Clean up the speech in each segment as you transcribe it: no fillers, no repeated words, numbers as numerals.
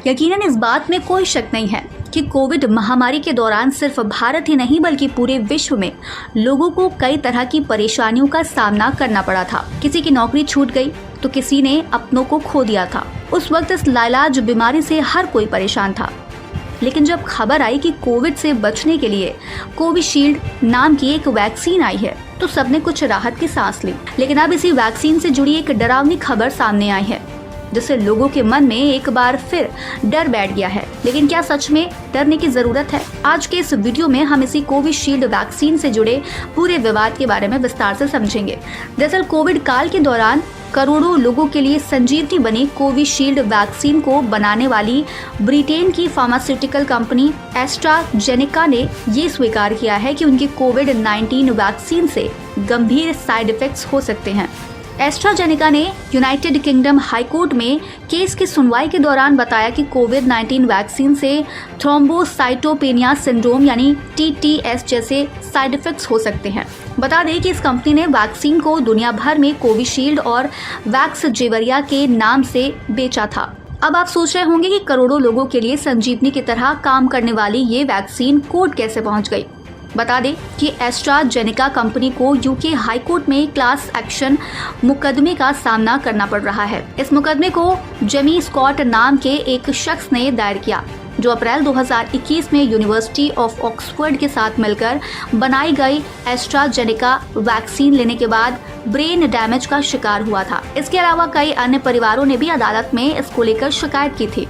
यकीनन इस बात में कोई शक नहीं है कि कोविड महामारी के दौरान सिर्फ भारत ही नहीं बल्कि पूरे विश्व में लोगों को कई तरह की परेशानियों का सामना करना पड़ा था। किसी की नौकरी छूट गई तो किसी ने अपनों को खो दिया था। उस वक्त इस लाइलाज बीमारी से हर कोई परेशान था। लेकिन जब खबर आई कि कोविड से बचने के लिए कोविशील्ड नाम की एक वैक्सीन आई है तो सबने कुछ राहत की सांस ली। लेकिन अब इसी वैक्सीन से जुड़ी एक डरावनी खबर सामने आई है जिससे लोगों के मन में एक बार फिर डर बैठ गया है। लेकिन क्या सच में डरने की जरूरत है? आज के इस वीडियो में हम इसी कोविशील्ड वैक्सीन से जुड़े पूरे विवाद के बारे में विस्तार से समझेंगे। दरअसल कोविड काल के दौरान करोड़ों लोगों के लिए संजीवनी बनी कोविशील्ड वैक्सीन को बनाने वाली ब्रिटेन की फार्मास्यूटिकल कंपनी एस्ट्राजेनेका ने ये स्वीकार किया है कि उनकी कोविड-19 वैक्सीन से गंभीर साइड इफेक्ट्स हो सकते हैं। एस्ट्राजेनेका ने यूनाइटेड किंगडम हाईकोर्ट में केस की सुनवाई के दौरान बताया कि कोविड-19 वैक्सीन से थ्रोम्बोसाइटोपेनिया सिंड्रोम यानी TTS जैसे साइड इफेक्ट्स हो सकते हैं। बता दें कि इस कंपनी ने वैक्सीन को दुनिया भर में कोविशील्ड और वैक्सजेवरिया के नाम से बेचा था। अब आप सोच रहे होंगे कि करोड़ों लोगों के लिए संजीवनी की तरह काम करने वाली ये वैक्सीन कोर्ट कैसे पहुंच गई। बता दें कि एस्ट्राजेनेका कंपनी को यूके हाईकोर्ट में क्लास एक्शन मुकदमे का सामना करना पड़ रहा है। इस मुकदमे को जेमी स्कॉट नाम के एक शख्स ने दायर किया जो अप्रैल 2021 में यूनिवर्सिटी ऑफ ऑक्सफोर्ड के साथ मिलकर बनाई गई एस्ट्राजेनेका वैक्सीन लेने के बाद ब्रेन डैमेज का शिकार हुआ था। इसके अलावा कई अन्य परिवारों ने भी अदालत में इसको लेकर शिकायत की थी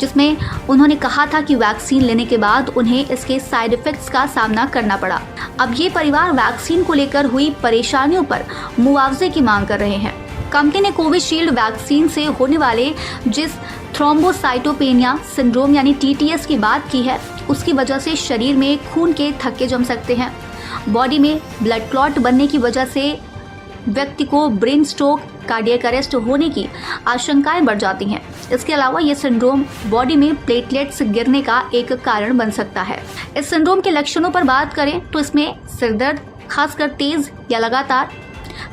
जिसमें उन्होंने कहा था कि वैक्सीन लेने के बाद उन्हें इसके साइड इफेक्ट्स का सामना करना पड़ा। अब ये परिवार वैक्सीन को लेकर हुई परेशानियों पर मुआवजे की मांग कर रहे हैं। कंपनी ने कोविशील्ड वैक्सीन से होने वाले जिस थ्रोम्बोसाइटोपेनिया सिंड्रोम यानी TTS की बात की है उसकी वजह से शरीर में खून के थक्के जम सकते हैं। बॉडी में ब्लड क्लॉट बनने की वजह से व्यक्ति को ब्रेन स्ट्रोक, कार्डियक अरेस्ट होने की आशंकाएं बढ़ जाती हैं। इसके अलावा ये सिंड्रोम बॉडी में प्लेटलेट्स गिरने का एक कारण बन सकता है। इस सिंड्रोम के लक्षणों पर बात करें तो इसमें सिरदर्द, खासकर तेज या लगातार,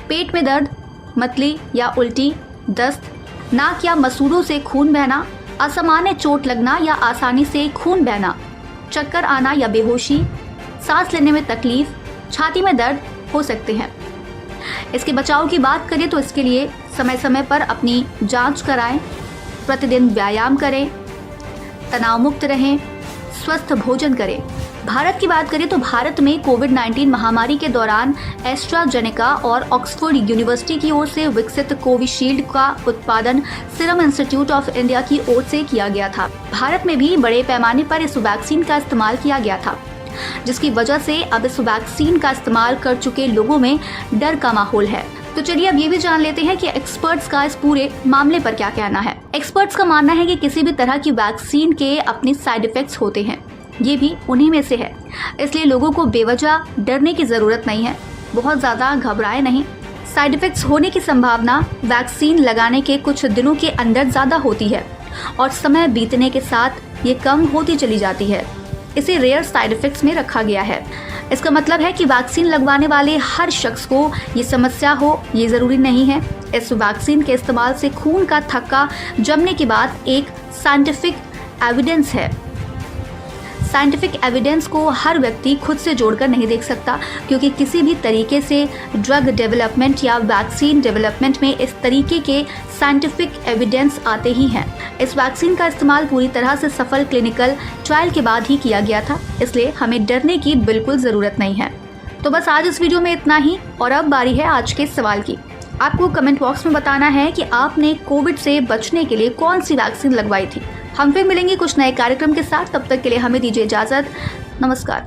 पेट में दर्द, मतली या उल्टी, दस्त, नाक या मसूड़ों से खून बहना, असामान्य चोट लगना या आसानी से खून बहना, चक्कर आना या बेहोशी, सांस लेने में तकलीफ, छाती में दर्द हो सकते हैं। इसके बचाव की बात करें तो इसके लिए समय समय पर अपनी जांच कराएं, प्रतिदिन व्यायाम करें, तनाव मुक्त रहें, स्वस्थ भोजन करें। भारत की बात करें तो भारत में कोविड-19 महामारी के दौरान एस्ट्राजेनेका और ऑक्सफोर्ड यूनिवर्सिटी की ओर से विकसित कोविशील्ड का उत्पादन सीरम इंस्टीट्यूट ऑफ इंडिया की ओर से किया गया था। भारत में भी बड़े पैमाने पर इस वैक्सीन का इस्तेमाल किया गया था जिसकी वजह से अब इस वैक्सीन का इस्तेमाल कर चुके लोगों में डर का माहौल है। तो चलिए अब ये भी जान लेते हैं कि एक्सपर्ट्स का इस पूरे मामले पर क्या कहना है। एक्सपर्ट्स का मानना है कि किसी भी तरह की वैक्सीन के अपने साइड इफेक्ट्स होते हैं, ये भी उन्हीं में से है। इसलिए लोगों को बेवजह डरने की जरूरत नहीं है, बहुत ज्यादा घबराए नहीं। साइड इफेक्ट्स होने की संभावना वैक्सीन लगाने के कुछ दिनों के अंदर ज्यादा होती है और समय बीतने के साथ ये कम होती चली जाती है। इसे रेयर साइड इफेक्ट्स में रखा गया है। इसका मतलब है कि वैक्सीन लगवाने वाले हर शख्स को ये समस्या हो ये जरूरी नहीं है। इस वैक्सीन के इस्तेमाल से खून का थक्का जमने के बाद एक साइंटिफिक एविडेंस है। साइंटिफिक एविडेंस को हर व्यक्ति खुद से जोड़कर नहीं देख सकता क्योंकि किसी भी तरीके से ड्रग डेवलपमेंट या वैक्सीन डेवलपमेंट में इस तरीके के साइंटिफिक एविडेंस आते ही हैं। इस वैक्सीन का इस्तेमाल पूरी तरह से सफल क्लिनिकल ट्रायल के बाद ही किया गया था, इसलिए हमें डरने की बिल्कुल ज़रूरत नहीं है। तो बस आज इस वीडियो में इतना ही और अब बारी है आज के सवाल की। आपको कमेंट बॉक्स में बताना है कि आपने कोविड से बचने के लिए कौन सी वैक्सीन लगवाई थी। हम फिर मिलेंगे कुछ नए कार्यक्रम के साथ, तब तक के लिए हमें दीजिए इजाज़त। नमस्कार।